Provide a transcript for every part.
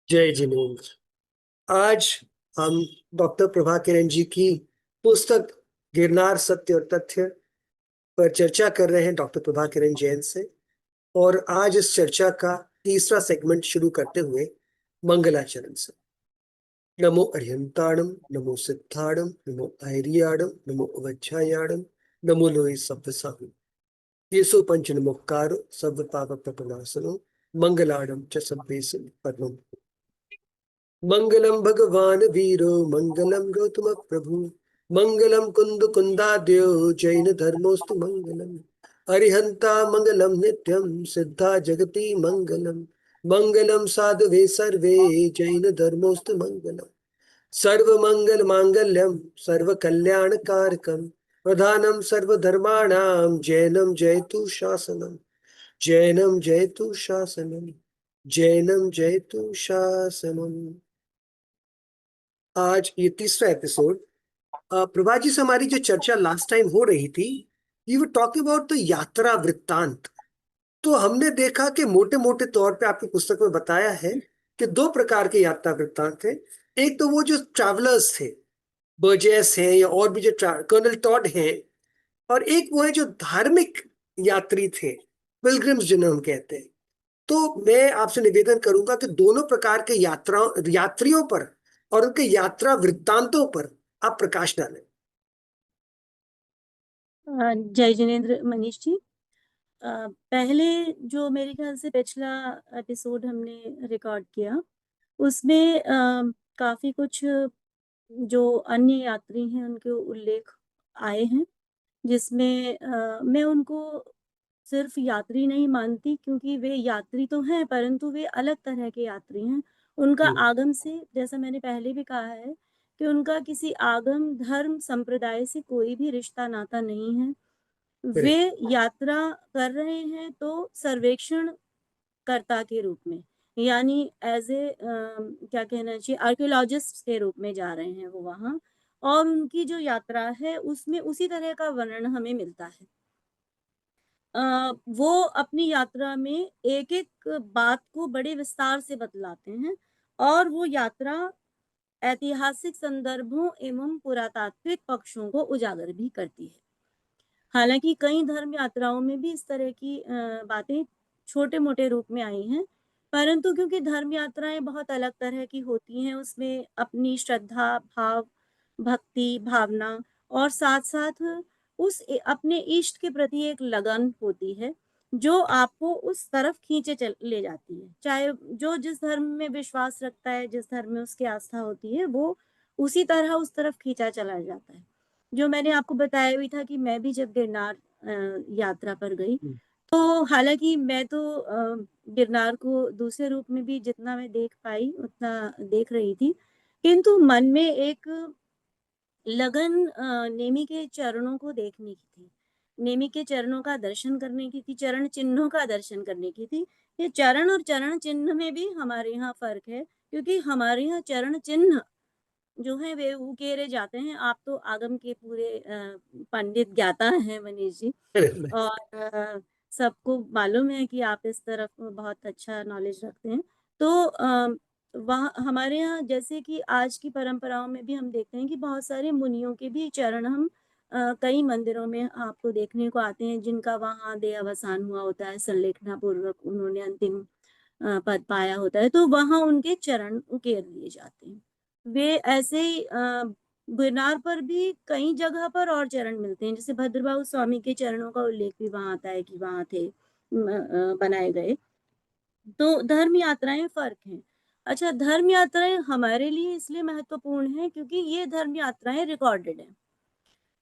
जय जिनेन्द्र। आज हम डॉक्टर प्रभा किरण जी की पुस्तक गिरनार सत्य और तथ्य पर चर्चा कर रहे हैं डॉक्टर प्रभा किरण जैन से। और आज इस चर्चा का तीसरा सेगमेंट शुरू करते हुए मंगलाचरण से। नमो अरिहंताणम, नमो सिद्धाणम, नमो ऐरियाणम, नमो अवज्झायाणम, नमो लोये सभ्य साहु। येसु पंच नमोक्कारो सर्व पाप प्रपनासनो, मंगलाणम च सभ्येषु परमं। मंगलम भगवान वीरो मंगलम गौतम प्रभु, मंगलम कुंद कुंदाद्यो जैन धर्मोस्तु मंगलम। अरिहंता मंगलम नित्यम सिद्धा जगति मंगलम। मंगलम साधवे सर्वे जैन धर्मोस्तु मंगलम। सर्व मंगल मांगल्यम सर्व कल्याण कारकम, प्रधानम सर्वधर्माणाम जैनम जयतु शासनम। जैनम जयतु शासनम। जैनम जयतु शासनम। आज ये तीसरा एपिसोड। प्रभा जी से हमारी जो चर्चा लास्ट टाइम हो रही थी, you were talking about the यात्रा वृत्तांत। तो हमने देखा कि मोटे मोटे तौर पे आपकी पुस्तक में बताया है कि दो प्रकार के यात्रा वृत्तांत थे। एक तो वो जो ट्रैवलर्स थे, बर्जेस हैं या और भी जो कर्नल टॉड हैं, और एक वो है जो धार्मिक यात्री थे, पिलग्रिम्स जिन्हें हम कहते हैं। तो मैं आपसे निवेदन करूंगा कि दोनों प्रकार के यात्रियों पर और उनके यात्रा वृत्तांतों पर आप प्रकाश डालें। जय जिनेन्द्र मनीष जी। पहले जो मेरे ख्याल से पिछला एपिसोड हमने रिकॉर्ड किया उसमें काफी कुछ जो अन्य यात्री हैं उनके उल्लेख आए हैं, जिसमें मैं उनको सिर्फ यात्री नहीं मानती, क्योंकि वे यात्री तो हैं परंतु वे अलग तरह के यात्री हैं। उनका हम्म। आगम से, जैसा मैंने पहले भी कहा है, कि उनका किसी आगम धर्म संप्रदाय से कोई भी रिश्ता नाता नहीं है। Way correct. यात्रा कर रहे हैं तो सर्वेक्षण कर्ता के रूप में, यानी एज ए क्या कहना चाहिए, आर्कियोलॉजिस्ट के रूप में जा रहे हैं वो वहाँ। और उनकी जो यात्रा है उसमें उसी तरह का वर्णन हमें मिलता है। वो अपनी यात्रा में एक एक बात को बड़े विस्तार से बतलाते हैं, और वो यात्रा ऐतिहासिक संदर्भों एवं पुरातात्विक पक्षों को उजागर भी करती है। हालांकि कई धर्म यात्राओं में भी इस तरह की बातें छोटे मोटे रूप में आई हैं, परंतु क्योंकि धर्म यात्राएं बहुत अलग तरह की होती हैं, उसमें अपनी श्रद्धा भाव, भक्ति भावना, और साथ साथ अपने इष्ट के प्रति एक लगन होती है जो आपको उस तरफ खींचे ले जाती है। चाहे जो जिस धर्म में विश्वास रखता है, जिस धर्म में उसकी आस्था होती है, वो उसी तरह उस तरफ खींचा चला जाता है। जो मैंने आपको बताया भी था कि मैं भी जब गिरनार यात्रा पर गई, तो हालांकि मैं तो गिरनार को दूसरे रूप में भी जितना मैं देख पाई उतना देख रही थी, किंतु मन में एक लगन नेमी के चरणों को देखने की थी, नेमी के चरणों का दर्शन करने की थी, चरण चिन्हों का दर्शन करने की थी। ये चरण और चरण चिन्ह में भी हमारे यहाँ फर्क है, क्योंकि हमारे यहाँ चरण चिन्ह जो है वे उकेरे जाते हैं। आप तो आगम के पूरे पंडित ज्ञाता हैं मनीष जी, करेक्ट। और सबको मालूम है कि आप इस तरफ बहुत अच्छा नॉलेज रखते हैं। तो वहाँ हमारे यहाँ, जैसे कि आज की परंपराओं में भी हम देखते हैं कि बहुत सारे मुनियों के भी चरण हम कई मंदिरों में आपको देखने को आते हैं, जिनका वहाँ देहावसान हुआ होता है, संलेखना पूर्वक उन्होंने अंतिम पद पाया होता है, तो वहाँ उनके चरण उकेर लिए जाते हैं। वे ऐसे ही गिरनार पर भी कई जगह पर और चरण मिलते हैं, जैसे भद्रबाहु स्वामी के चरणों का उल्लेख भी वहां आता है कि वहां थे बनाए गए। तो धर्म यात्राएं फर्क हैं। अच्छा, धर्म यात्राएं हमारे लिए इसलिए महत्वपूर्ण है क्योंकि ये धर्म यात्राएं रिकॉर्डेड हैं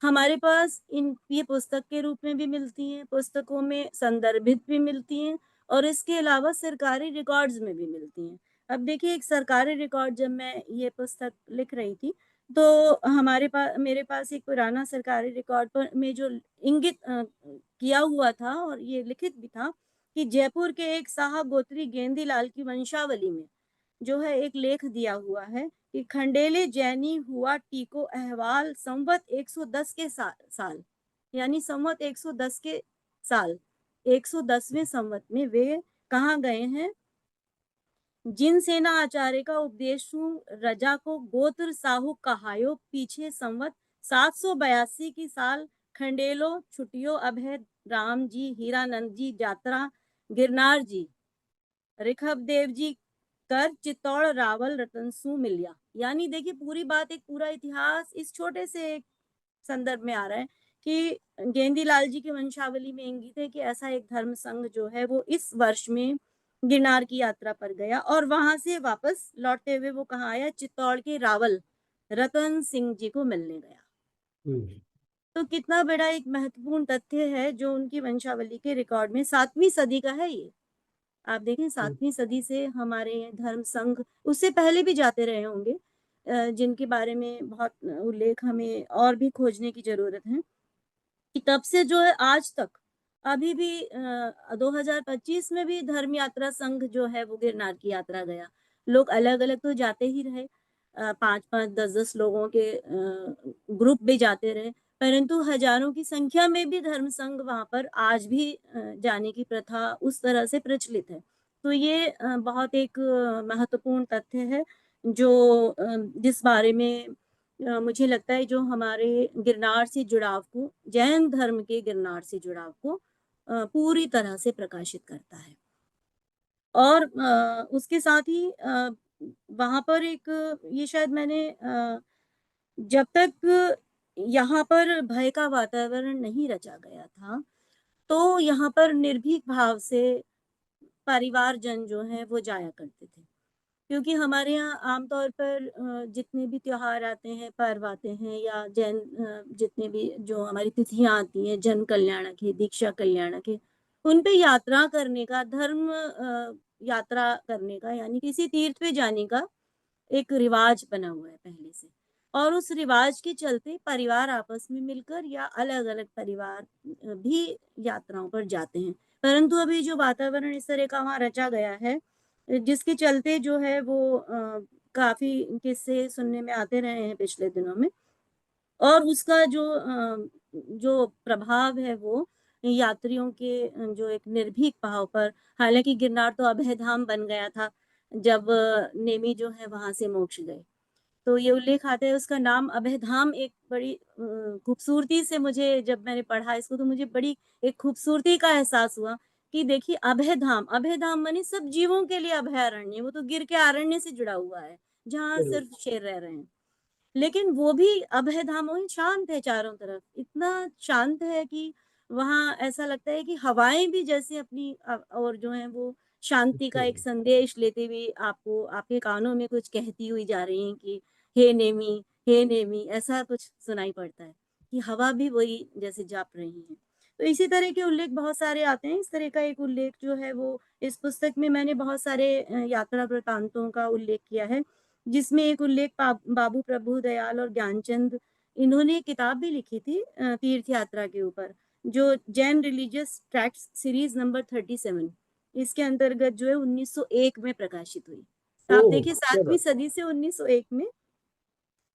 हमारे पास। ये पुस्तक के रूप में भी मिलती हैं, पुस्तकों में संदर्भित भी मिलती हैं, और इसके अलावा सरकारी रिकॉर्ड्स में भी मिलती हैं। अब देखिए, एक सरकारी रिकॉर्ड, जब मैं ये पुस्तक लिख रही थी तो मेरे पास एक पुराना सरकारी रिकॉर्ड पर में जो इंगित किया हुआ था और ये लिखित भी था कि जयपुर के एक साहब गोत्री गेंदीलाल की वंशावली में जो है एक लेख दिया हुआ है कि खंडेले जैनी हुआ टीको अहवाल संवत 110 के साल, यानी संवत 110 के साल, 110वें संवत में वे कहाँ गए हैं, जिन सेना आचार्य का उपदेशु रजा को गोत्र साहू कहायो पीछे संवत 782 की साल खंडेलो छुटियो अभय राम जी हीरानंद जी यात्रा गिरनार जी ऋखब देव जी कर चित्तौड़ रावल रतनसु मिलिया। यानी देखिए पूरी बात, एक पूरा इतिहास इस छोटे से एक संदर्भ में आ रहा है कि गेंदीलाल जी की वंशावली में इंगित है कि ऐसा एक धर्म संघ जो है वो इस वर्ष में गिरनार की यात्रा पर गया और वहां से वापस लौटते हुए वो कहाँ आया, चित्तौड़ के रावल रतन सिंह जी को मिलने गया। हम्म, तो कितना बड़ा एक महत्वपूर्ण तथ्य है जो उनकी वंशावली के रिकॉर्ड में 7वीं सदी का है ये। आप देखें 7वीं सदी से हमारे धर्म संघ उससे पहले भी जाते रहे होंगे, जिनके बारे में बहुत उल्लेख हमें और भी खोजने की जरूरत है कि तब से जो है आज तक अभी भी 2025 में भी धर्म यात्रा संघ जो है वो गिरनार की यात्रा गया। लोग अलग अलग तो जाते ही रहे, 5-5 10-10 लोगों के ग्रुप भी जाते रहे, परंतु हजारों की संख्या में भी धर्म संघ वहां पर आज भी जाने की प्रथा उस तरह से प्रचलित है। तो ये बहुत एक महत्वपूर्ण तथ्य है जो जिस बारे में मुझे लगता है जो हमारे गिरनार से जुड़ाव को, जैन धर्म के गिरनार से जुड़ाव को पूरी तरह से प्रकाशित करता है। और उसके साथ ही वहां पर एक, ये शायद मैंने जब तक यहाँ पर भय का वातावरण नहीं रचा गया था तो यहाँ पर निर्भीक भाव से परिवार जन जो है वो जाया करते थे, क्योंकि हमारे यहाँ आमतौर पर जितने भी त्योहार आते हैं, पर्व आते हैं या जैन जितने भी जो हमारी तिथियां आती हैं, जन कल्याण के, दीक्षा कल्याण के, उन पे यात्रा करने का, धर्म यात्रा करने का यानी किसी तीर्थ पे जाने का एक रिवाज बना हुआ है पहले से। और उस रिवाज के चलते परिवार आपस में मिलकर या अलग अलग परिवार भी यात्राओं पर जाते हैं। परंतु अभी जो वातावरण इस तरह का वहाँ रचा गया है, जिसके चलते जो है वो काफी किस्से सुनने में आते रहे हैं पिछले दिनों में, और उसका जो प्रभाव है वो यात्रियों के जो एक निर्भीक भाव पर, हालांकि गिरनार तो अभय धाम बन गया था जब नेमी जो है वहां से मोक्ष गए, तो ये उल्लेख आता है उसका नाम अभय धाम। एक बड़ी खूबसूरती से, मुझे जब मैंने पढ़ा इसको तो मुझे बड़ी एक खूबसूरती का एहसास हुआ कि देखिए अभय धाम, अभय धाम माने सब जीवों के लिए अभयारण्य, वो तो गिर के अरण्य से जुड़ा हुआ है जहाँ बिल्कुल। सिर्फ शेर रह रहे हैं, लेकिन वो भी अभय धाम वही शांत है, चारों तरफ इतना शांत है कि वहां ऐसा लगता है कि हवाएं भी जैसे अपनी और जो है वो शांति का एक संदेश लेते हुए आपको आपके कानों में कुछ कहती हुई जा रही हैं कि हे नेमी, हे नेमी, ऐसा कुछ सुनाई पड़ता है कि हवा भी वही जैसे जाप रही है। तो इसी तरह के उल्लेख बहुत सारे आते हैं। इस तरह का एक उल्लेख जो है वो इस पुस्तक में मैंने बहुत सारे यात्रा वृतांतों का उल्लेख किया है, जिसमें एक उल्लेख बाबू प्रभु दयाल और ज्ञानचंद, इन्होंने किताब भी लिखी थी तीर्थ यात्रा के ऊपर, जो Jain religious tracts series number 37, इसके अंतर्गत जो है 1901 में प्रकाशित हुई। तो आप ओह, देखिए क्या 7वीं बात। सदी से 1901 में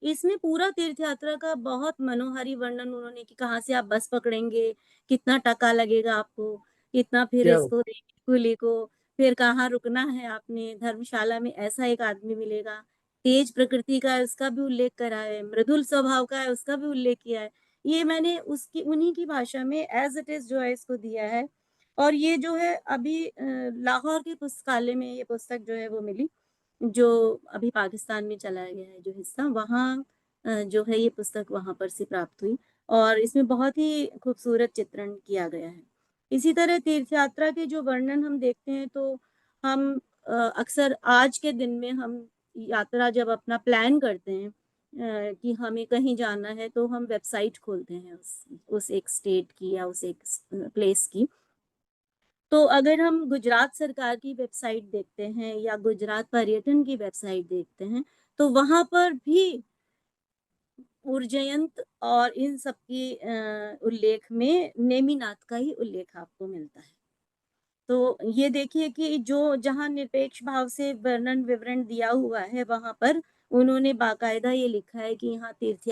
इसमें पूरा तीर्थ यात्रा का बहुत मनोहारी वर्णन उन्होंने कि कहाँ से आप बस पकड़ेंगे, कितना टका लगेगा आपको, कितना फिर क्या इसको देंगे कुली को, फिर कहाँ रुकना है आपने, धर्मशाला में ऐसा एक आदमी मिलेगा, तेज प्रकृति का है उसका भी उल्लेख करा है, मृदुल स्वभाव का है उसका भी उल्लेख किया है। ये मैंने उसकी उन्हीं की भाषा में एज इट इज जो है इसको दिया है। और ये जो है अभी लाहौर के पुस्तकालय में ये पुस्तक जो है वो मिली, जो अभी पाकिस्तान में चला गया है जो हिस्सा, वहाँ जो है ये पुस्तक वहां पर से प्राप्त हुई और इसमें बहुत ही खूबसूरत चित्रण किया गया है। इसी तरह तीर्थ यात्रा के जो वर्णन हम देखते हैं तो हम अक्सर आज के दिन में हम यात्रा जब अपना प्लान करते हैं कि हमें कहीं जाना है तो हम वेबसाइट खोलते हैं उस एक स्टेट की या उस एक प्लेस की। तो अगर हम गुजरात सरकार की वेबसाइट देखते हैं या गुजरात पर्यटन की वेबसाइट देखते हैं तो वहां पर भी उज्जयंत और इन सब की उल्लेख में नेमिनाथ का ही उल्लेख आपको मिलता है। तो ये देखिए कि जो जहाँ निरपेक्ष भाव से वर्णन विवरण दिया हुआ है वहां पर उन्होंने बाकायदा ये लिखा है कि यहाँ तीर्थ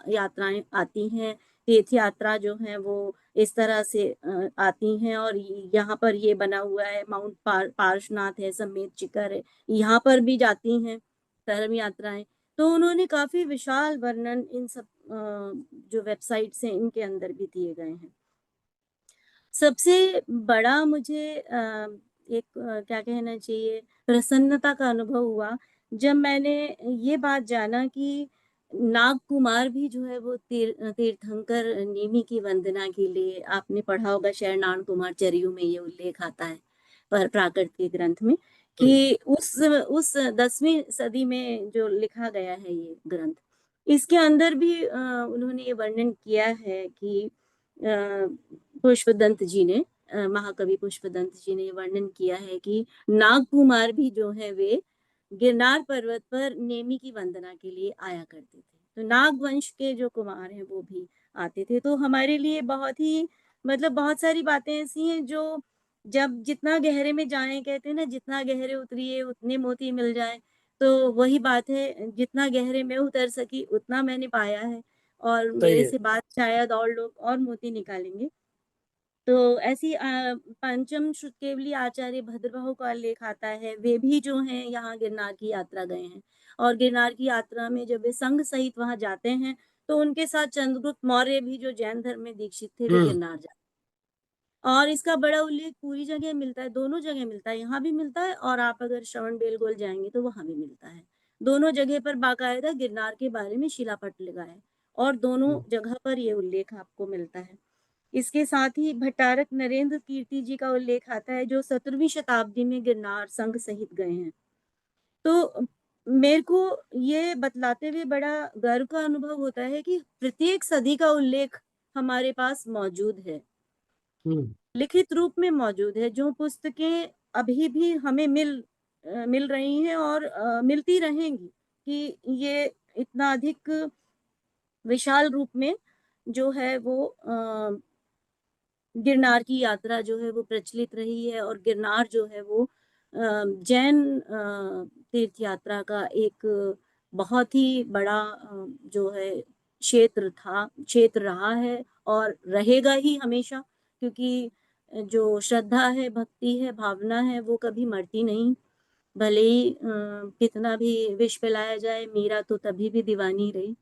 यात्राएं आती हैं, तीर्थ यात्रा जो है वो इस तरह से आती हैं, और यहाँ पर ये बना हुआ है, माउंट पार्श्वनाथ है, समेत शिखर है, यहाँ पर भी जाती हैं धर्म यात्राएं। तो उन्होंने काफी विशाल वर्णन इन सब जो वेबसाइट्स हैं इनके अंदर भी दिए गए हैं। सबसे बड़ा मुझे एक क्या कहना चाहिए, प्रसन्नता का अनुभव हुआ जब मैंने ये बात जाना कि नाग कुमार भी जो है वो तीर्थंकर नेमि की वंदना के लिए, आपने पढ़ा होगा शायद नारायण कुमार चरियो में ये उल्लेख आता है पर प्राकृत के ग्रंथ में, कि उस 10वीं सदी में जो लिखा गया है ये ग्रंथ, इसके अंदर भी उन्होंने ये वर्णन किया है कि पुष्पदंत जी ने, महाकवि पुष्पदंत जी ने वर्णन किया है कि नाग कुमार भी जो है वे गिरनार पर्वत पर नेमि की वंदना के लिए आया करते थे। तो नाग वंश के जो कुमार हैं वो भी आते थे। तो हमारे लिए बहुत ही, मतलब बहुत सारी बातें ऐसी हैं जो जब जितना गहरे में जाएं, कहते हैं ना जितना गहरे उतरिए उतने मोती मिल जाए, तो वही बात है, जितना गहरे में उतर सकी उतना मैंने पाया है, और सही मेरे है। से बात शायद और लोग और मोती निकालेंगे। तो ऐसी पंचम श्रुत केवली आचार्य भद्रबाहु का लेख आता है, वे भी जो हैं यहाँ गिरनार की यात्रा गए हैं, और गिरनार की यात्रा में जब वे संघ सहित वहां जाते हैं तो उनके साथ चंद्रगुप्त मौर्य भी जो जैन धर्म में दीक्षित थे वे हम्म। गिरनार जाते हैं। और इसका बड़ा उल्लेख पूरी जगह मिलता है, दोनों जगह मिलता है, यहाँ भी मिलता है और आप अगर श्रवण बेलगोल जाएंगे तो वहां भी मिलता है। दोनों जगह पर बाकायदा गिरनार के बारे में शिलापट लगा है, और दोनों जगह पर ये उल्लेख आपको मिलता है। इसके साथ ही भट्टारक नरेंद्र कीर्ति जी का उल्लेख आता है, जो 17वीं शताब्दी में गिरनार संघ सहित गए हैं। तो मेरे को ये बतलाते हुए बड़ा गर्व का अनुभव होता है कि प्रत्येक सदी का उल्लेख हमारे पास मौजूद है, हम्म। लिखित रूप में मौजूद है, जो पुस्तकें अभी भी हमें मिल रही हैं और मिलती रहेंगी, कि ये इतना अधिक विशाल रूप में जो है वो गिरनार की यात्रा जो है वो प्रचलित रही है, और गिरनार जो है वो जैन तीर्थ यात्रा का एक बहुत ही बड़ा जो है क्षेत्र रहा है और रहेगा ही हमेशा, क्योंकि जो श्रद्धा है, भक्ति है, भावना है, वो कभी मरती नहीं। भले ही कितना भी विष पिलाया जाए, मीरा तो तभी भी दीवानी रही।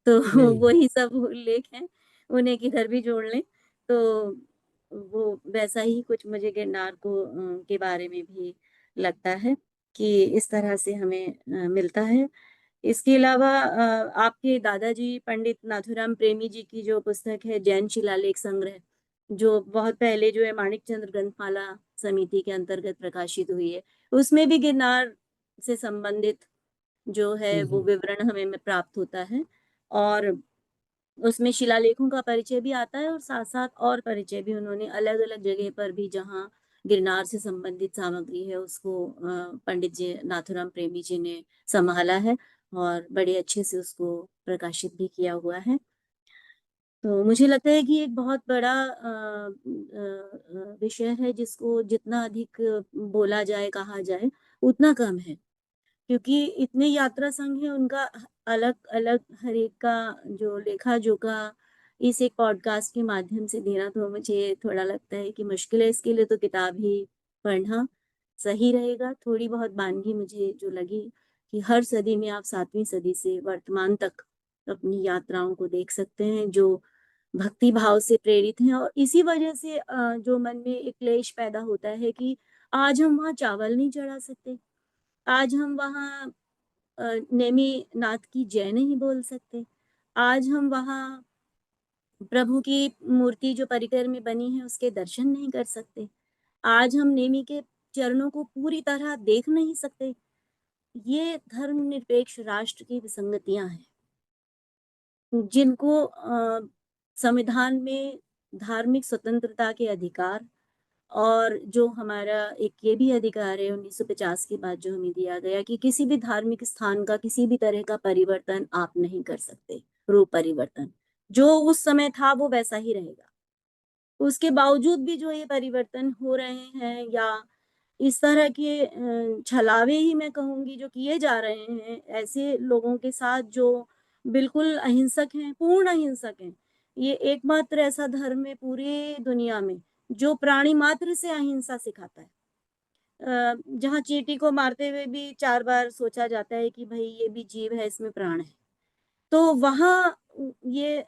तो हम्म। वही सब उल्लेख हैं, उन्हें किधर भी जोड़ लें तो वो वैसा ही कुछ मुझे गिरनार को के बारे में भी लगता है कि इस तरह से हमें मिलता है। इसके अलावा आपके दादाजी पंडित नाथुराम प्रेमी जी की जो पुस्तक है जैन शिलालेख संग्रह, जो बहुत पहले जो है माणिक चंद्र ग्रंथमाला समिति के अंतर्गत प्रकाशित हुई है, उसमें भी गिरनार से संबंधित जो है वो हम्म। विवरण हमें प्राप्त होता है, और उसमें शिलालेखों का परिचय भी आता है, और साथ साथ और परिचय भी उन्होंने अलग अलग जगह पर भी जहाँ गिरनार से संबंधित सामग्री है उसको पंडित जी नाथुराम प्रेमी जी ने संभाला है, और बड़े अच्छे से उसको प्रकाशित भी किया हुआ है। तो मुझे लगता है कि एक बहुत बड़ा विषय है, जिसको जितना अधिक बोला जाए, कहा जाए, उतना कम है, क्योंकि इतने यात्रा संघ है, उनका अलग अलग हर एक का जो लेखा जोखा इस एक पॉडकास्ट के माध्यम से देना तो मुझे थोड़ा लगता है कि मुश्किल है। इसके लिए तो किताब ही पढ़ना सही रहेगा। थोड़ी बहुत वानगी मुझे जो लगी कि हर सदी में आप 7वीं सदी से वर्तमान तक अपनी यात्राओं को देख सकते हैं, जो भक्ति भाव से प्रेरित हैं, और इसी वजह से जो मन में एक क्लेश पैदा होता है कि आज हम वहाँ चावल नहीं चढ़ा सकते, आज हम वहाँ नेमी नाथ की जय नहीं बोल सकते, आज हम वहाँ प्रभु की मूर्ति जो परिकर में बनी है उसके दर्शन नहीं कर सकते, आज हम नेमी के चरणों को पूरी तरह देख नहीं सकते। ये धर्मनिरपेक्ष राष्ट्र की विसंगतियां हैं, जिनको संविधान में धार्मिक स्वतंत्रता के अधिकार, और जो हमारा एक ये भी अधिकार है 1950 के बाद जो हमें दिया गया कि किसी भी धार्मिक स्थान का किसी भी तरह का परिवर्तन आप नहीं कर सकते, रूप परिवर्तन जो उस समय था वो वैसा ही रहेगा। उसके बावजूद भी जो ये परिवर्तन हो रहे हैं, या इस तरह के छलावे ही मैं कहूंगी जो किए जा रहे हैं ऐसे लोगों के साथ जो बिल्कुल अहिंसक हैं, पूर्ण अहिंसक हैं, ये एकमात्र ऐसा धर्म है पूरी दुनिया में जो प्राणी मात्र से अहिंसा सिखाता है। जहाँ चींटी को मारते हुए भी 4 बार सोचा जाता है कि भई ये भी जीव है, इसमें प्राण है। तो वहाँ ये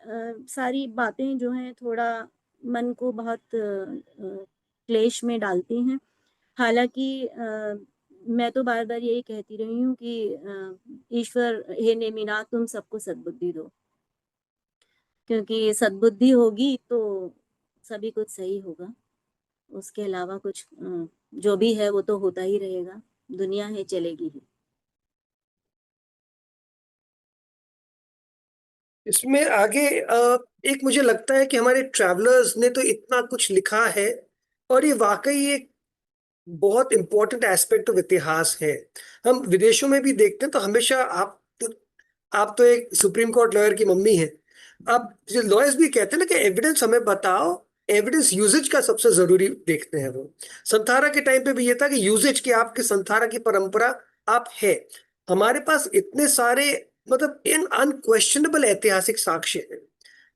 सारी बातें जो हैं थोड़ा मन को बहुत क्लेश में डालती हैं। हालाँकि मैं तो बार-बार यही कहती रही हूँ कि ईश्वर हे नेमिनाथ तुम सबको सद्बुद्धि दो, क्योंकि सद्बुद्धि होगी तो सभी कुछ सही होगा। उसके अलावा कुछ जो भी है वो तो होता ही रहेगा, दुनिया है चलेगी ही। इसमें आगे एक मुझे लगता है कि हमारे ट्रैवलर्स ने तो इतना कुछ लिखा है, और ये वाकई एक बहुत इंपॉर्टेंट एस्पेक्ट ऑफ इतिहास है। हम विदेशों में भी देखते हैं तो हमेशा आप तो एक सुप्रीम कोर्ट लॉयर की मम्मी है। आप जो लॉयर्स भी कहते हैं ना कि एविडेंस हमें बताओ, एविडेंस यूजेज का सबसे जरूरी देखते हैं वो। संथारा के टाइम पे भी ये था कि यूजेज की, आपके संथारा की परंपरा आप है। हमारे पास इतने सारे, मतलब इन अनक्वेश्चनेबल ऐतिहासिक साक्ष्य हैं,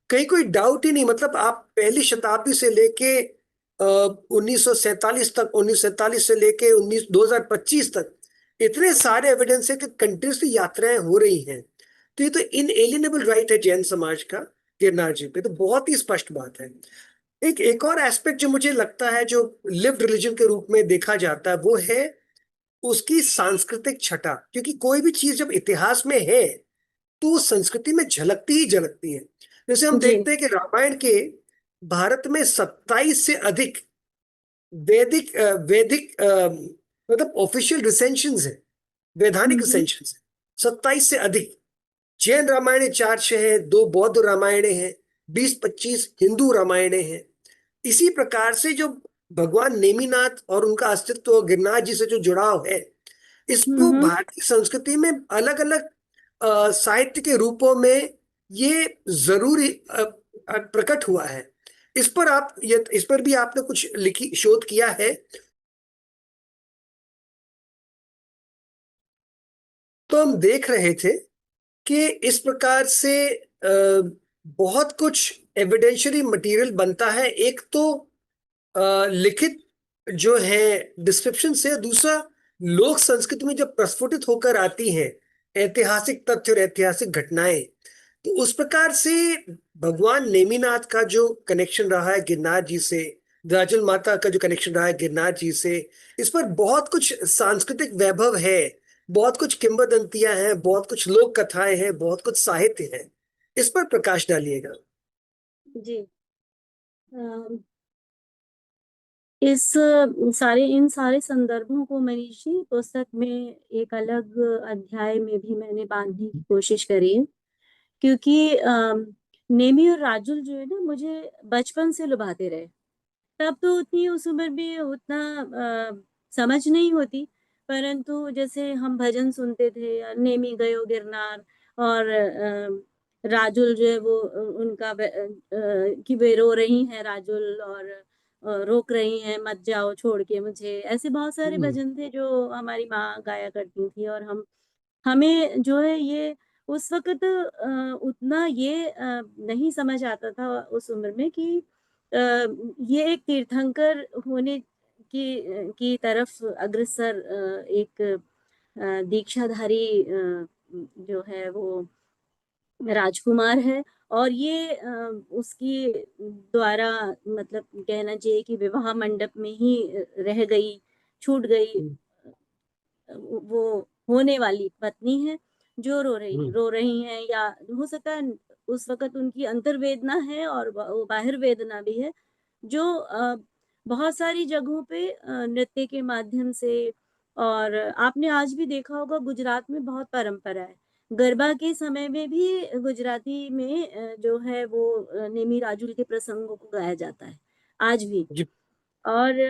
कहीं कोई डाउट ही नहीं। मतलब आप पहली शताब्दी से लेके 1947 तक, 1947 से लेके 2025 तक इतने सारे एविडेंस है कि कंटिन्यूसली यात्राएं हो रही हैं। तो ये तो इनएलिएनेबल राइट है जैन समाज का गिरनार जी पे, तो बहुत ही स्पष्ट बात है। एक और एस्पेक्ट जो मुझे लगता है जो लिव्ड रिलीजन के रूप में देखा जाता है वो है उसकी सांस्कृतिक छटा। क्योंकि कोई भी चीज जब इतिहास में है तो वो संस्कृति में झलकती ही झलकती है। जैसे हम जी। देखते हैं कि रामायण के भारत में 27 से अधिक वैदिक मतलब ऑफिशियल रिसेंशंस है, वैधानिक हम्म। रिसेंशंस है 27 से अधिक। जैन रामायण 4-6 है, 2 बौद्ध रामायण है, 20-25 हिंदू रामायण है। इसी प्रकार से जो भगवान नेमिनाथ और उनका अस्तित्व गिरनार जी से जो जुड़ाव है, इसको हम्म। भारतीय संस्कृति में अलग अलग साहित्य के रूपों में ये जरूर प्रकट हुआ है। इस पर भी आपने कुछ लिखी, शोध किया है। तो हम देख रहे थे कि इस प्रकार से बहुत कुछ एविडेंशियरी मटेरियल बनता है। एक तो लिखित जो है डिस्क्रिप्शन से, दूसरा लोक संस्कृति में जब प्रस्फुटित होकर आती हैं ऐतिहासिक तथ्य और ऐतिहासिक घटनाएं, तो उस प्रकार से भगवान नेमिनाथ का जो कनेक्शन रहा है गिरनार जी से, राजन माता का जो कनेक्शन रहा है गिरनार जी से, इस पर बहुत कुछ सांस्कृतिक वैभव है, बहुत कुछ किंवदंतियां हैं, बहुत कुछ लोक कथाएं हैं, बहुत कुछ साहित्य है। इस पर प्रकाश डालिएगा। जी। अम, इन सारे संदर्भों को मनीषी पुस्तक में एक अलग अध्याय में भी मैंने बांधने की कोशिश करी है, क्योंकि नेमी और राजुल जो है ना मुझे बचपन से लुभाते रहे। तब तो उतनी उस उम्र में उतना समझ नहीं होती, परंतु जैसे हम भजन सुनते थे, नेमी गयो गिरनार, और राजुल जो है वो उनका कि वे रो रही हैं राजुल, और रोक रही हैं मत जाओ छोड़ के मुझे, ऐसे बहुत सारे हम्म। भजन थे जो हमारी माँ गाया करती थी। और हमें जो है ये उस वक़्त उतना ये नहीं समझ आता था उस उम्र में कि ये एक तीर्थंकर होने की तरफ अग्रसर एक दीक्षाधारी जो है वो राजकुमार है। और ये उसकी द्वारा मतलब कहना चाहिए कि विवाह मंडप में ही रह गई, छूट गई, हम्म। वो होने वाली पत्नी है जो हम्म। रो रही हैं, या हो सकता है उस वक़्त उनकी अंतर्वेदना है और वो बाहिर वेदना भी है, जो बहुत सारी जगहों पे नृत्य के माध्यम से। और आपने आज भी देखा होगा गुजरात में बहुत परंपरा है। गरबा के समय में भी गुजराती में जो है वो नेमी राजुल के प्रसंगों को गाया जाता है, आज भी। जी। और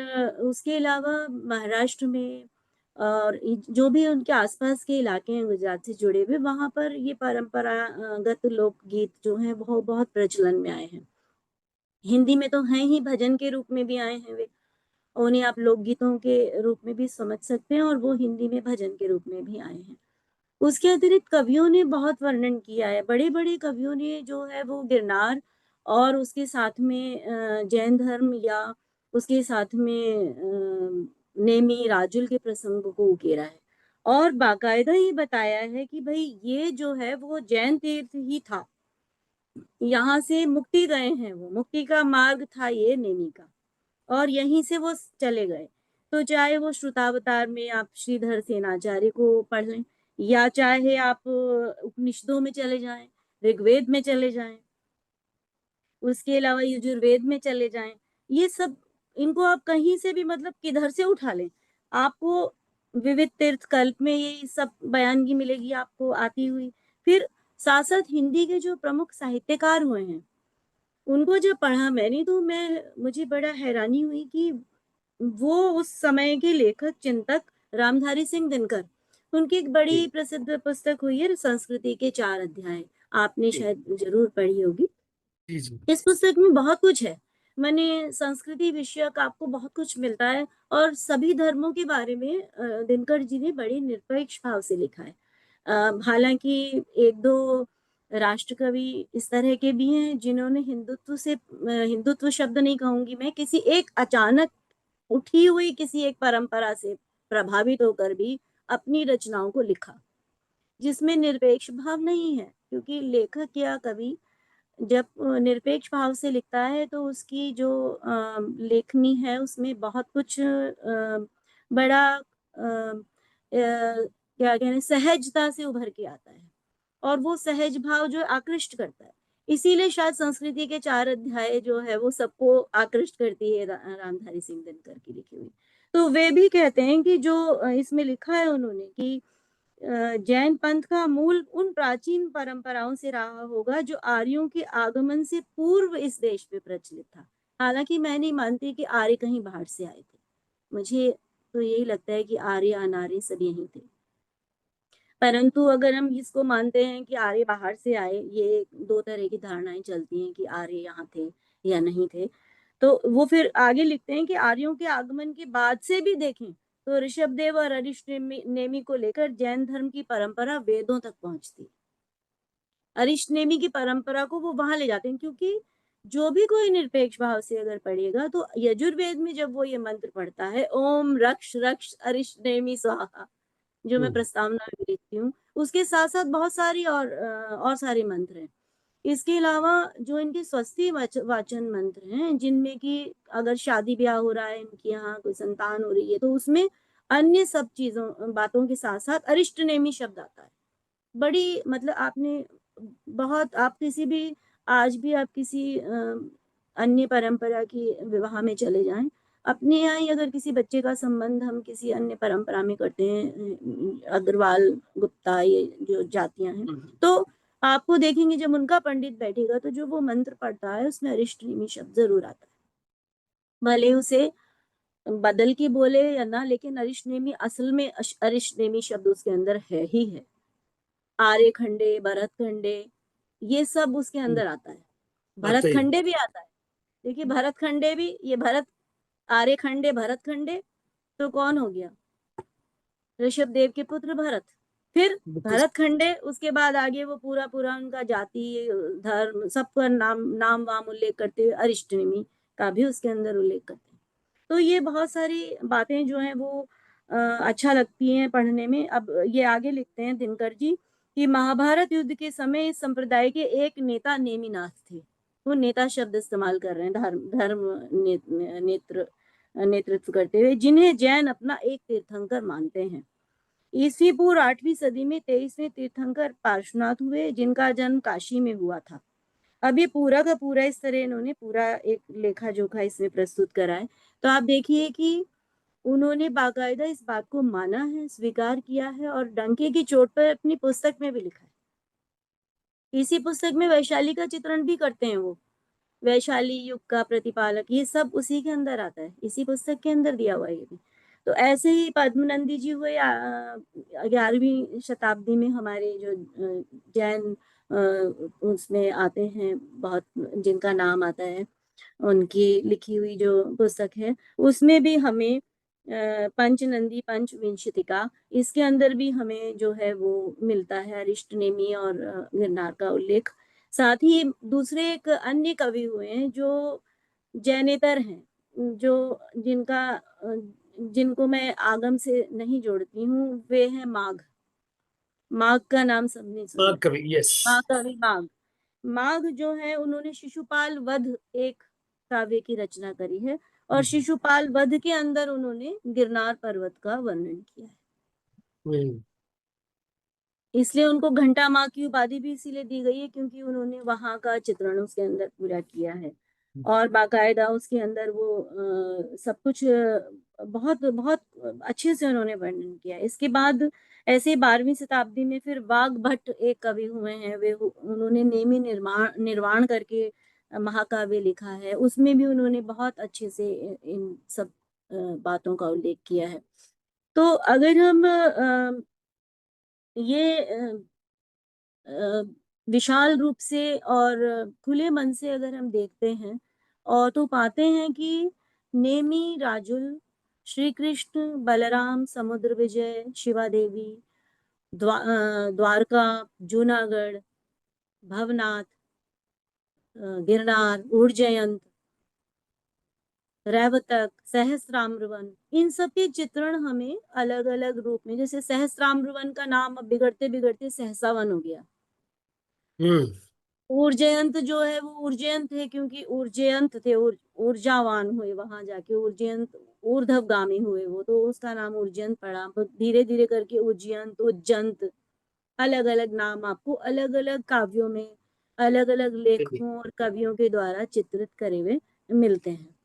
उसके अलावा महाराष्ट्र में और जो भी उनके आसपास के इलाके हैं गुजरात से जुड़े हुए, वहां पर ये परंपरागत लोकगीत जो हैं वो बहुत प्रचलन में आए हैं। हिंदी में तो हैं ही, भजन के रूप में भी आए हैं वे, उन्हें आप लोकगीतों के रूप में भी समझ सकते हैं, और वो हिंदी में भजन के रूप में भी आए हैं। उसके अतिरिक्त कवियों ने बहुत वर्णन किया है, बड़े बड़े कवियों ने जो है वो गिरनार और उसके साथ में जैन धर्म या उसके साथ में नेमी राजुल के प्रसंग को उकेरा है और बाकायदा ये बताया है कि भाई ये जो है वो जैन तीर्थ ही था, यहाँ से मुक्ति गए हैं, वो मुक्ति का मार्ग था ये नेमी का, और यहीं से वो चले गए। तो चाहे वो श्रुतावतार में आप श्रीधर सेनाचार्य को पढ़ लें, या चाहे आप उपनिषदों में चले जाएं, ऋग्वेद में चले जाएं, उसके अलावा यजुर्वेद में चले जाएं, ये सब इनको आप कहीं से भी मतलब किधर से उठा लें, आपको विविध तीर्थ कल्प में ये सब बयानगी मिलेगी आपको आती हुई। फिर साथ साथ हिंदी के जो प्रमुख साहित्यकार हुए हैं उनको जब पढ़ा मैंने तो मुझे बड़ा हैरानी हुई कि वो उस समय के लेखक चिंतक रामधारी सिंह दिनकर, उनकी एक बड़ी प्रसिद्ध पुस्तक हुई है संस्कृति के 4 अध्याय, आपने शायद जरूर पढ़ी होगी। जी जी। इस पुस्तक में बहुत कुछ है, माने संस्कृति विषयक आपको बहुत कुछ मिलता है और सभी धर्मों के बारे में दिनकर जी ने बड़े निरपेक्ष भाव से लिखा है। हालांकि एक दो राष्ट्र कवि इस तरह के भी हैं जिन्होंने हिंदुत्व शब्द नहीं कहूंगी मैं, किसी एक अचानक उठी हुई किसी एक परंपरा से प्रभावित होकर भी अपनी रचनाओं को लिखा, जिसमें निरपेक्ष भाव नहीं है, क्योंकि लेखक या कवि जब निरपेक्ष भाव से लिखता है तो उसकी जो लेखनी है उसमें बहुत कुछ बड़ा क्या कहते हैं सहजता से उभर के आता है, और वो सहज भाव जो आकृष्ट करता है। इसीलिए शायद संस्कृति के 4 अध्याय जो है वो सबको आकृष्ट करती है रामधारी सिंह दिनकर की लिखी हुई। तो वे भी कहते हैं कि जो इसमें लिखा है उन्होंने कि जैन पंथ का मूल उन प्राचीन परंपराओं से रहा होगा जो आर्यों के आगमन से पूर्व इस देश में प्रचलित था। हालांकि मैं नहीं मानती कि आर्य कहीं बाहर से आए थे, मुझे तो यही लगता है कि आर्य अनार्य सब यहीं थे। परंतु अगर हम इसको मानते हैं कि आर्य बाहर से आए, ये 2 तरह की धारणाएं चलती हैं कि आर्य यहाँ थे या नहीं थे, तो वो फिर आगे लिखते हैं कि आर्यों के आगमन के बाद से भी देखें तो ऋषभदेव और अरिष्टनेमि को लेकर जैन धर्म की परंपरा वेदों तक पहुंचती। अरिष्टनेमि की परंपरा को वो वहां ले जाते हैं, क्योंकि जो भी कोई निरपेक्ष भाव से अगर पढ़ेगा तो यजुर्वेद में जब वो ये मंत्र पढ़ता है ओम रक्ष रक्ष अरिष्टनेमि स्वाहा, जो मैं प्रस्तावना में लिखती हूँ, उसके साथ साथ बहुत सारी और सारे मंत्र हैं। इसके अलावा जो इनके स्वस्ति वाचन मंत्र हैं, जिनमें कि अगर शादी ब्याह हो रहा है, इनके यहाँ कोई संतान हो रही है, तो उसमें अन्य सब चीजों बातों के साथ साथ अरिष्टनेमि शब्द आता है। बड़ी मतलब आपने बहुत आप किसी भी आज भी आप किसी अन्य परंपरा की विवाह में चले जाएं, अपने यहाँ ही अगर किसी बच्चे का संबंध हम किसी अन्य परंपरा में करते हैं, अग्रवाल गुप्ता ये जो जातियां हैं, तो आपको देखेंगे जब उनका पंडित बैठेगा तो जो वो मंत्र पढ़ता है उसमें अरिष्टनेमि शब्द जरूर आता है, भले उसे बदल के बोले या ना, लेकिन अरिष्टनेमि असल में अरिष्टनेमि शब्द उसके अंदर है ही है। आर्य खंडे, भरत खंडे, ये सब उसके अंदर आता है। भरत खंडे भी आता है, देखिए भरत खंडे भी, ये भरत आर्य खंडे भरत खंडे तो कौन हो गया, ऋषभ देव के पुत्र भरत। फिर भरत खंडे, उसके बाद आगे वो पूरा पूरा उनका जाति धर्म सबका नाम वाम उल्लेख करते हुए अरिष्टनेमि का भी उसके अंदर उल्लेख करते हैं। तो ये बहुत सारी बातें जो हैं वो अच्छा लगती हैं पढ़ने में। अब ये आगे लिखते हैं दिनकर जी कि महाभारत युद्ध के समय इस संप्रदाय के एक नेता नेमिनाथ थे। वो नेता शब्द इस्तेमाल कर रहे हैं नेतृत्व करते हुए, जिन्हें जैन अपना एक तीर्थंकर मानते हैं। ईसवी पूर्व 8वीं सदी में 23वें तीर्थंकर पार्श्वनाथ हुए, जिनका जन्म काशी में हुआ था। अब ये पूरा का पूरा इस तरह इन्होंने पूरा एक लेखा जोखा इसमें प्रस्तुत करा है। तो आप देखिए कि उन्होंने बाकायदा इस बात को माना है, स्वीकार किया है और डंके की चोट पर अपनी पुस्तक में भी लिखा है। इसी पुस्तक में वैशाली का चित्रण भी करते हैं वो, वैशाली युग का प्रतिपालक, ये सब उसी के अंदर आता है, इसी पुस्तक के अंदर दिया हुआ है ये भी। तो ऐसे ही पद्मनंदी जी हुए 11वीं शताब्दी में हमारे जो जैन उसमें आते हैं, बहुत जिनका नाम आता है, उनकी लिखी हुई जो पुस्तक है उसमें भी हमें पंचनंदी पंचविंशतिका, इसके अंदर भी हमें जो है वो मिलता है अरिष्टनेमि और गिरनार का उल्लेख। साथ ही दूसरे एक अन्य कवि हुए हैं जो जैनेतर हैं, जो जिनको मैं आगम से नहीं जोड़ती हूँ, वे हैं माघ। माघ का नाम सबने सुना। कवि, यस। महाकवि माघ। माघ जो है उन्होंने शिशुपाल वध एक काव्य की रचना करी है, और शिशुपाल वध के अंदर उन्होंने गिरनार पर्वत का वर्णन किया है। इसलिए उनको घंटा माँ की उपाधि भी इसीलिए दी गई है क्योंकि उन्होंने वहां का चित्रण उसके अंदर पूरा किया है, और बाकायदा उसके अंदर वो सब कुछ बहुत बहुत अच्छे से उन्होंने वर्णन किया है। इसके बाद ऐसे 12वीं शताब्दी में फिर वाघ भट्ट एक कवि हुए हैं, वे उन्होंने नेमि निर्वाण करके महाकाव्य लिखा है। उसमें भी उन्होंने बहुत अच्छे से इन सब बातों का उल्लेख किया है। तो अगर हम ये विशाल रूप से और खुले मन से अगर हम देखते हैं, और तो पाते हैं कि नेमी, राजुल, श्री कृष्ण, बलराम, समुद्र विजय, शिवा देवी, द्वारका, जूनागढ़, भवनाथ, गिरनार, उज्जैन, रैवतक, सहस्त्राम्रवन, इन सब के चित्रण हमें अलग अलग रूप में, जैसे सहस्त्राम्रवन का नाम अब बिगड़ते बिगड़ते सहसावन हो गया। हम्म। उर्जयंत जो है वो उर्जयंत है क्योंकि उर्जयंत थे, ऊर्जावान हुए वहां जाके, उर्जयंत ऊर्ध्वगामी हुए वो, तो उसका नाम उर्जयंत पड़ा। धीरे धीरे करके उज्जयंत, उज्जंत, अलग अलग नाम आपको अलग अलग काव्यों में अलग अलग लेखकों और कवियों के द्वारा चित्रित करे हुए मिलते हैं।